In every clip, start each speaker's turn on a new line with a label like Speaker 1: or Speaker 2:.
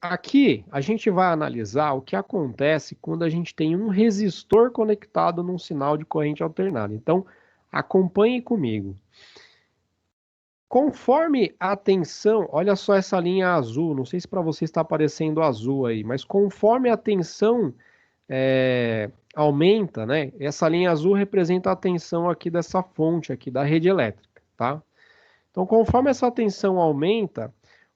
Speaker 1: Aqui a gente vai analisar o que acontece quando a gente tem um resistor conectado num sinal de corrente alternada. Então, acompanhe comigo. Conforme a tensão, olha só essa linha azul, não sei se para você está aparecendo azul aí, mas conforme a tensão aumenta, né? Essa linha azul representa a tensão aqui dessa fonte aqui da rede elétrica, tá? Então, conforme essa tensão aumenta,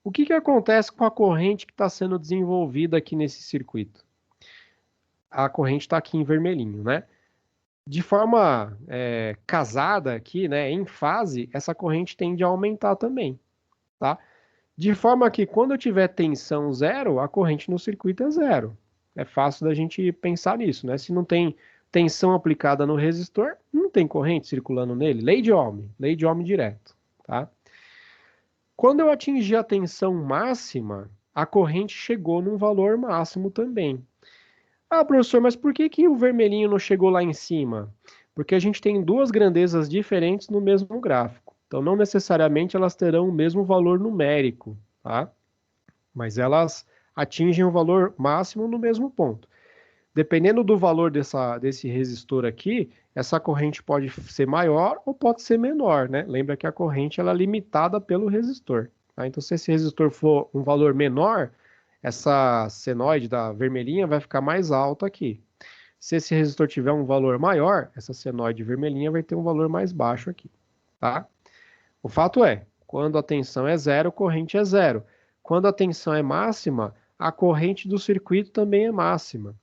Speaker 1: o que acontece com a corrente que está sendo desenvolvida aqui nesse circuito? A corrente está aqui em vermelhinho, né? De forma casada aqui, né, em fase, essa corrente tende a aumentar também, tá? De forma que quando eu tiver tensão zero, a corrente no circuito é zero. É fácil da gente pensar nisso, né? Se não tem tensão aplicada no resistor, não tem corrente circulando nele. Lei de Ohm direto, tá? Quando eu atingir a tensão máxima, a corrente chegou num valor máximo também. Ah, professor, mas por que o vermelhinho não chegou lá em cima? Porque a gente tem duas grandezas diferentes no mesmo gráfico. Então, não necessariamente elas terão o mesmo valor numérico, tá? Mas elas atingem o valor máximo no mesmo ponto. Dependendo do valor desse resistor aqui, essa corrente pode ser maior ou pode ser menor, né? Lembra que a corrente ela é limitada pelo resistor. Tá? Então, se esse resistor for um valor menor, essa senoide da vermelhinha vai ficar mais alta aqui. Se esse resistor tiver um valor maior, essa senoide vermelhinha vai ter um valor mais baixo aqui. Tá? O fato é, quando a tensão é zero, a corrente é zero. Quando a tensão é máxima, a corrente do circuito também é máxima.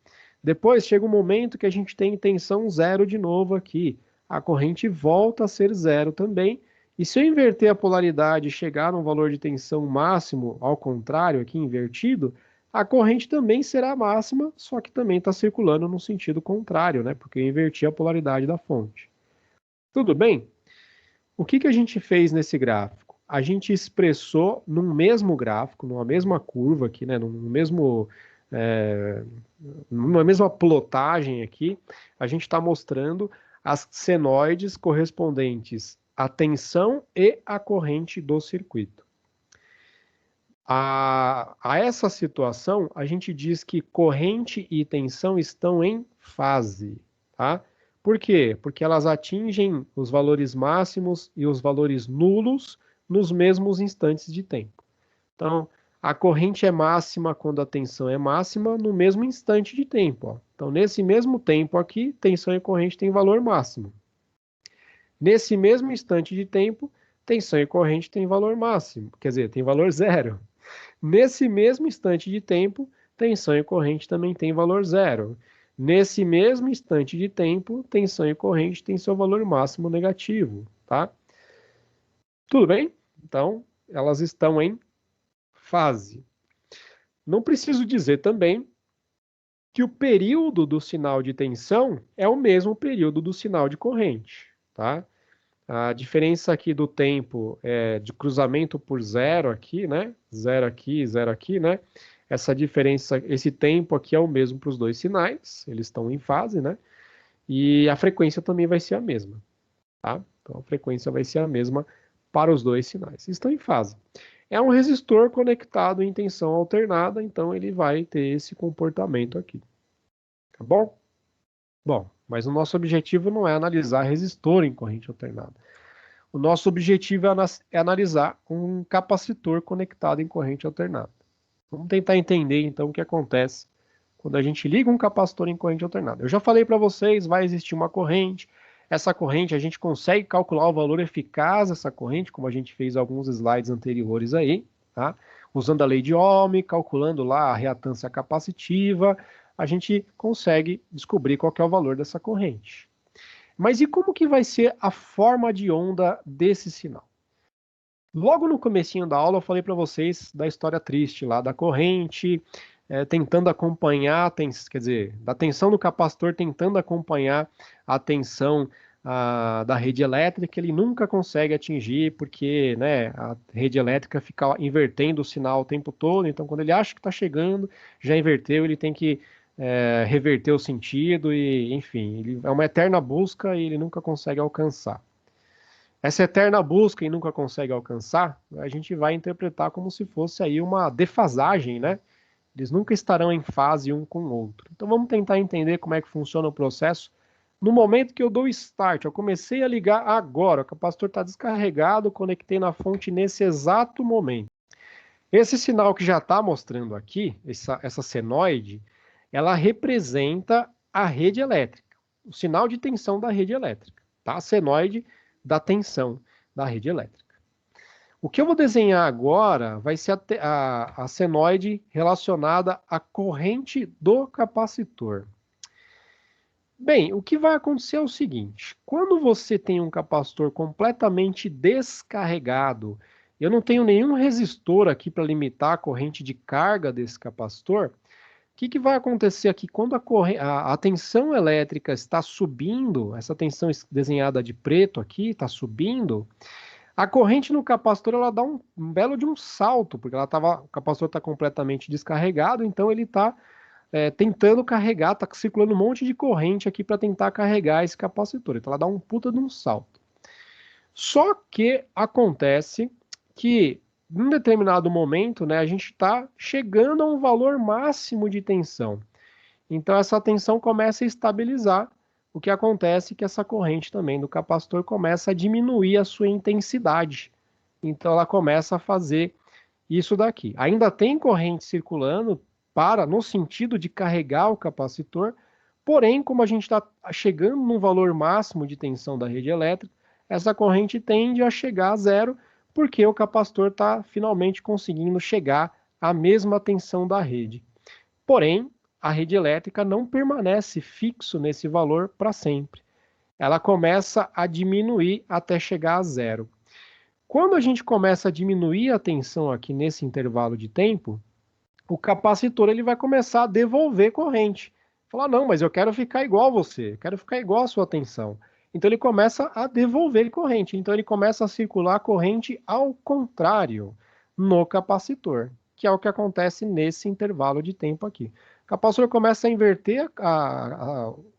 Speaker 1: Depois chega um momento que a gente tem tensão zero de novo aqui. A corrente volta a ser zero também. E se eu inverter a polaridade e chegar num valor de tensão máximo, ao contrário, aqui invertido, a corrente também será máxima, só que também está circulando no sentido contrário, né? Porque eu inverti a polaridade da fonte. Tudo bem? O que a gente fez nesse gráfico? A gente expressou num mesmo gráfico, numa mesma curva aqui, né, numa mesma plotagem aqui, a gente está mostrando as senoides correspondentes à tensão e à corrente do circuito. A essa situação, a gente diz que corrente e tensão estão em fase, tá? Por quê? Porque elas atingem os valores máximos e os valores nulos nos mesmos instantes de tempo. Então, a corrente é máxima quando a tensão é máxima no mesmo instante de tempo. Ó. Então, nesse mesmo tempo aqui, tensão e corrente têm valor máximo. Nesse mesmo instante de tempo, tensão e corrente têm valor máximo, quer dizer, tem valor zero. Nesse mesmo instante de tempo, tensão e corrente também têm valor zero. Nesse mesmo instante de tempo, tensão e corrente têm seu valor máximo negativo, tá? Tudo bem? Então, elas estão em fase. Não preciso dizer também que o período do sinal de tensão é o mesmo período do sinal de corrente, tá? A diferença aqui do tempo de cruzamento por zero aqui, né? Zero aqui, né? Essa diferença, esse tempo aqui é o mesmo para os dois sinais, eles estão em fase, né? E a frequência também vai ser a mesma, tá? Então a frequência vai ser a mesma para os dois sinais. Estão em fase. É um resistor conectado em tensão alternada, então ele vai ter esse comportamento aqui. Tá bom? Bom, mas o nosso objetivo não é analisar resistor em corrente alternada. O nosso objetivo é analisar um capacitor conectado em corrente alternada. Vamos tentar entender, então, o que acontece quando a gente liga um capacitor em corrente alternada. Eu já falei para vocês, vai existir uma corrente. Essa corrente, a gente consegue calcular o valor eficaz dessa corrente, como a gente fez alguns slides anteriores aí, tá? Usando a lei de Ohm, calculando lá a reatância capacitiva, a gente consegue descobrir qual que é o valor dessa corrente. Mas e como que vai ser a forma de onda desse sinal? Logo no comecinho da aula eu falei para vocês da história triste lá da corrente, tentando acompanhar, quer dizer, da tensão do capacitor tentando acompanhar a tensão da rede elétrica, ele nunca consegue atingir porque né, a rede elétrica fica invertendo o sinal o tempo todo, então quando ele acha que está chegando, já inverteu, ele tem que reverter o sentido e, enfim, ele é uma eterna busca e ele nunca consegue alcançar. Essa eterna busca e nunca consegue alcançar, a gente vai interpretar como se fosse aí uma defasagem, né, Eles nunca estarão em fase um com o outro. Então vamos tentar entender como é que funciona o processo. No momento que eu dou start, eu comecei a ligar agora, o capacitor está descarregado, conectei na fonte nesse exato momento. Esse sinal que já está mostrando aqui, essa senoide, ela representa a rede elétrica, o sinal de tensão da rede elétrica, tá? A senoide da tensão da rede elétrica. O que eu vou desenhar agora vai ser a senoide relacionada à corrente do capacitor. Bem, o que vai acontecer é o seguinte, quando você tem um capacitor completamente descarregado, eu não tenho nenhum resistor aqui para limitar a corrente de carga desse capacitor, o que vai acontecer aqui? Quando a tensão elétrica está subindo, essa tensão desenhada de preto aqui está subindo, a corrente no capacitor ela dá um belo de um salto, porque o capacitor está completamente descarregado, então ele está tentando carregar, está circulando um monte de corrente aqui para tentar carregar esse capacitor. Então ela dá um puta de um salto. Só que acontece que em um determinado momento, né, a gente está chegando a um valor máximo de tensão. Então essa tensão começa a estabilizar. O que acontece é que essa corrente também do capacitor começa a diminuir a sua intensidade. Então ela começa a fazer isso daqui. Ainda tem corrente circulando no sentido de carregar o capacitor, porém, como a gente está chegando no valor máximo de tensão da rede elétrica, essa corrente tende a chegar a zero, porque o capacitor está finalmente conseguindo chegar à mesma tensão da rede. Porém, a rede elétrica não permanece fixo nesse valor para sempre. Ela começa a diminuir até chegar a zero. Quando a gente começa a diminuir a tensão aqui nesse intervalo de tempo, o capacitor ele vai começar a devolver corrente. Falar, não, mas eu quero ficar igual a você, eu quero ficar igual a sua tensão. Então ele começa a devolver corrente, então ele começa a circular corrente ao contrário no capacitor, que é o que acontece nesse intervalo de tempo aqui. O capacitor começa a inverter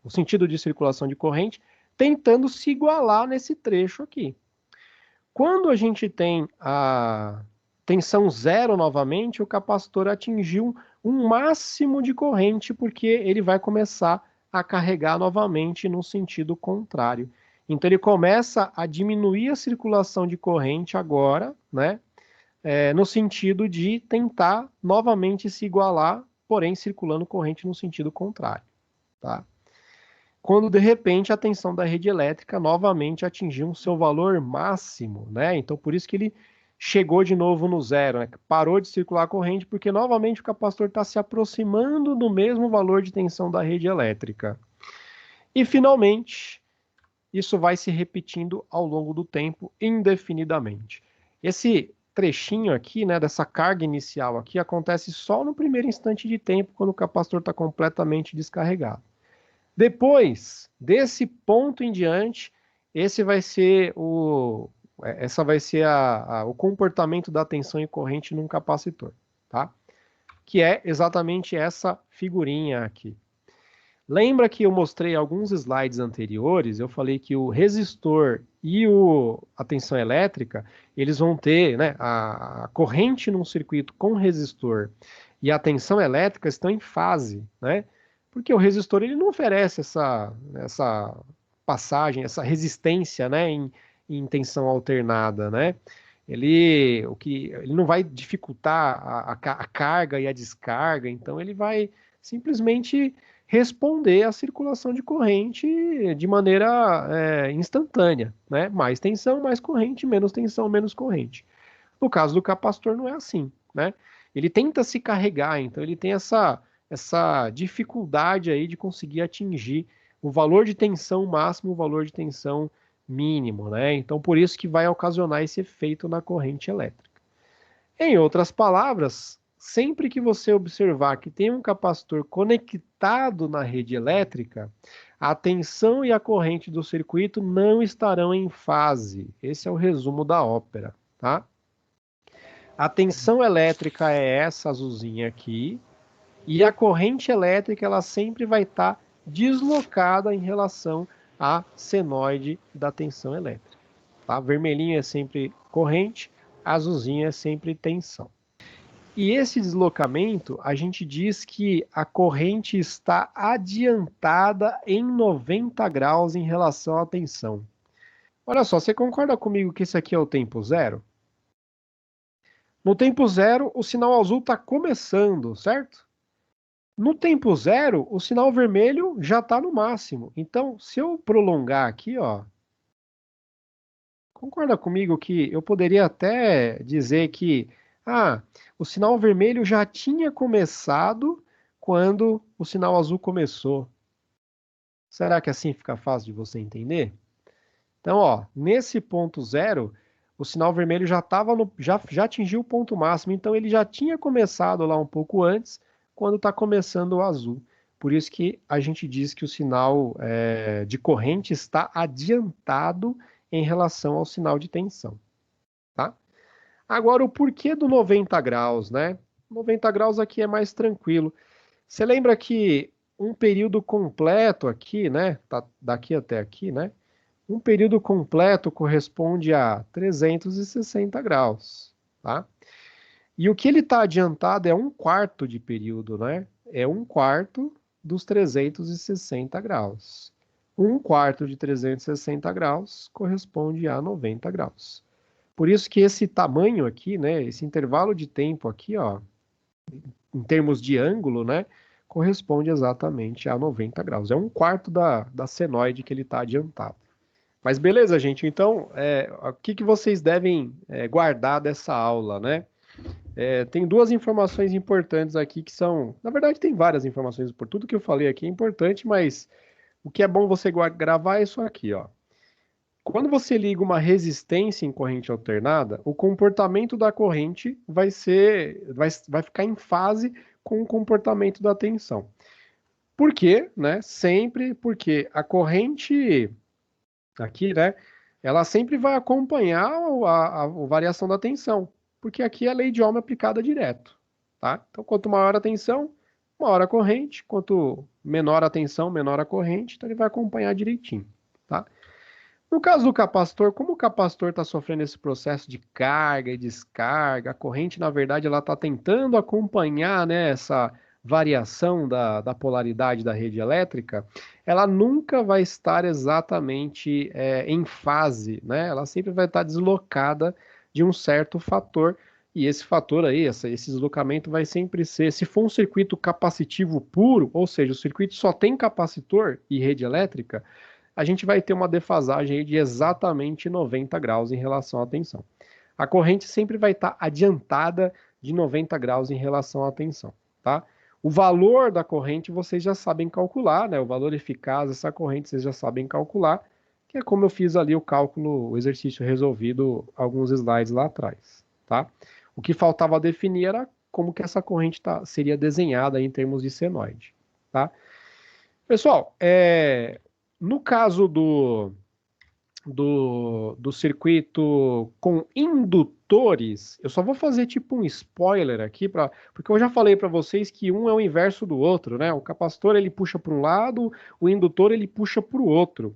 Speaker 1: o sentido de circulação de corrente, tentando se igualar nesse trecho aqui. Quando a gente tem a tensão zero novamente, o capacitor atingiu um máximo de corrente, porque ele vai começar a carregar novamente no sentido contrário. Então ele começa a diminuir a circulação de corrente agora, né? No sentido de tentar novamente se igualar, porém circulando corrente no sentido contrário, tá? Quando de repente a tensão da rede elétrica novamente atingiu o seu valor máximo, né? Então por isso que ele chegou de novo no zero, né? Parou de circular a corrente porque novamente o capacitor está se aproximando do mesmo valor de tensão da rede elétrica. E finalmente isso vai se repetindo ao longo do tempo indefinidamente. Esse trechinho aqui, né, dessa carga inicial aqui, acontece só no primeiro instante de tempo quando o capacitor está completamente descarregado. Depois desse ponto em diante, essa vai ser o comportamento da tensão e corrente num capacitor, tá? Que é exatamente essa figurinha aqui. Lembra que eu mostrei alguns slides anteriores, eu falei que o resistor e a tensão elétrica, eles vão ter, né, a corrente num circuito com resistor e a tensão elétrica estão em fase, né? Porque o resistor ele não oferece essa passagem, essa resistência, né, em tensão alternada, né? Ele não vai dificultar a carga e a descarga, então ele vai simplesmente responder à circulação de corrente de maneira instantânea, né? Mais tensão, mais corrente, menos tensão, menos corrente. No caso do capacitor não é assim, né? Ele tenta se carregar, então ele tem essa dificuldade aí de conseguir atingir o valor de tensão máximo, o valor de tensão mínimo, né? Então por isso que vai ocasionar esse efeito na corrente elétrica. Em outras palavras, sempre que você observar que tem um capacitor conectado na rede elétrica, a tensão e a corrente do circuito não estarão em fase. Esse é o resumo da ópera, tá? A tensão elétrica é essa azulzinha aqui, e a corrente elétrica ela sempre vai estar deslocada em relação à senoide da tensão elétrica. Tá? Vermelhinho é sempre corrente, azulzinho é sempre tensão. E esse deslocamento, a gente diz que a corrente está adiantada em 90 graus em relação à tensão. Olha só, você concorda comigo que esse aqui é o tempo zero? No tempo zero, o sinal azul está começando, certo? No tempo zero, o sinal vermelho já está no máximo. Então, se eu prolongar aqui, ó, concorda comigo que eu poderia até dizer que o sinal vermelho já tinha começado quando o sinal azul começou. Será que assim fica fácil de você entender? Então, ó, nesse ponto zero, o sinal vermelho já atingiu o ponto máximo, então ele já tinha começado lá um pouco antes, quando está começando o azul. Por isso que a gente diz que o sinal de corrente está adiantado em relação ao sinal de tensão, tá? Agora, o porquê do 90 graus, né? 90 graus aqui é mais tranquilo. Você lembra que um período completo aqui, né? Tá daqui até aqui, né? Um período completo corresponde a 360 graus, tá? E o que ele está adiantado é um quarto de período, né? É um quarto dos 360 graus. Um quarto de 360 graus corresponde a 90 graus. Por isso que esse tamanho aqui, né? Esse intervalo de tempo aqui, ó, em termos de ângulo, né? Corresponde exatamente a 90 graus. É um quarto da senoide que ele está adiantado. Mas beleza, gente. Então, o que vocês devem guardar dessa aula, né? Tem duas informações importantes aqui que são... Na verdade, tem várias informações. Por tudo que eu falei aqui é importante, mas o que é bom você gravar é isso aqui, ó. Quando você liga uma resistência em corrente alternada, o comportamento da corrente vai ficar em fase com o comportamento da tensão. Por quê? Né? Sempre porque a corrente aqui, né? Ela sempre vai acompanhar a variação da tensão, porque aqui é a lei de Ohm aplicada direto, tá? Então, quanto maior a tensão, maior a corrente, quanto menor a tensão, menor a corrente, então ele vai acompanhar direitinho, tá? No caso do capacitor, como o capacitor está sofrendo esse processo de carga e descarga, a corrente, na verdade, ela está tentando acompanhar, né, essa variação da polaridade da rede elétrica, ela nunca vai estar exatamente em fase, né? Ela sempre vai estar deslocada de um certo fator, e esse fator aí, esse deslocamento vai sempre ser, se for um circuito capacitivo puro, ou seja, o circuito só tem capacitor e rede elétrica, a gente vai ter uma defasagem de exatamente 90 graus em relação à tensão. A corrente sempre vai estar adiantada de 90 graus em relação à tensão, tá? O valor da corrente vocês já sabem calcular, né? O valor eficaz dessa corrente vocês já sabem calcular, que é como eu fiz ali o cálculo, o exercício resolvido alguns slides lá atrás, tá? O que faltava definir era como que essa corrente seria desenhada em termos de senoide, tá? Pessoal, no caso do circuito com indutores, eu só vou fazer tipo um spoiler aqui, porque eu já falei para vocês que um é o inverso do outro, né? O capacitor ele puxa para um lado, o indutor ele puxa para o outro.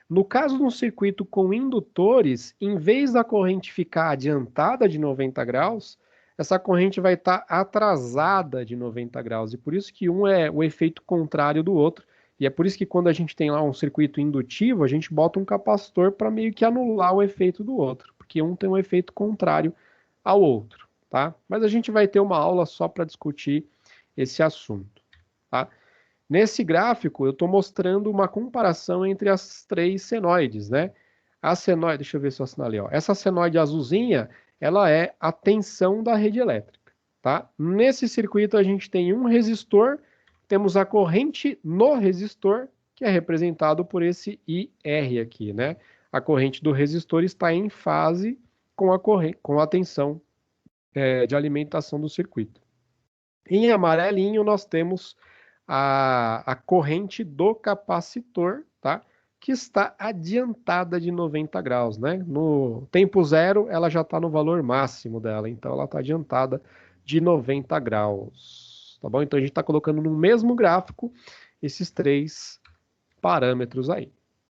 Speaker 1: No caso de um circuito com indutores, em vez da corrente ficar adiantada de 90 graus, essa corrente vai estar atrasada de 90 graus, e por isso que um é o efeito contrário do outro. E é por isso que quando a gente tem lá um circuito indutivo, a gente bota um capacitor para meio que anular o efeito do outro, porque um tem um efeito contrário ao outro, tá? Mas a gente vai ter uma aula só para discutir esse assunto, tá? Nesse gráfico, eu estou mostrando uma comparação entre as três senoides, né? A senoide, deixa eu ver se eu assinalei, ó. Essa senoide azulzinha, ela é a tensão da rede elétrica, tá? Nesse circuito, a gente tem um resistor, temos a corrente no resistor, que é representado por esse IR aqui, né? A corrente do resistor está em fase com a tensão de alimentação do circuito. Em amarelinho, nós temos a corrente do capacitor, tá? Que está adiantada de 90 graus, né? No tempo zero, ela já está no valor máximo dela, então ela está adiantada de 90 graus, tá bom? Então a gente está colocando no mesmo gráfico esses três parâmetros aí.